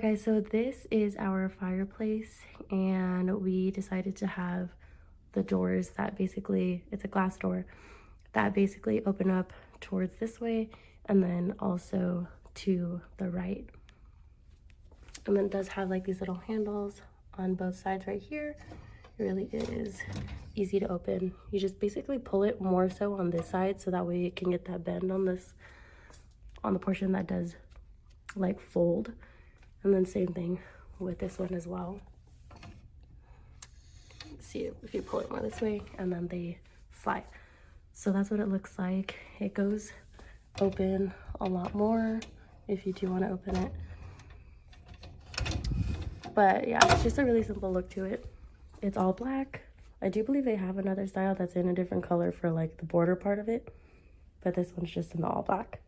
Alright guys, so this is our fireplace, and we decided to have the doors that basically, it's a glass door, that basically open up towards this way and then also to the right. And then it does have like these little handles on both sides right here. It really is easy to open. You just basically pull it more so on this side so that way it can get that bend on this, on the portion that does like fold. And then same thing with this one as well. See if you pull it more this way and then they slide. So that's what it looks like. It goes open a lot more if you do want to open it. But yeah, it's just a really simple look to it. It's all black. I do believe they have another style that's in a different color for like the border part of it, but this one's just in the all black.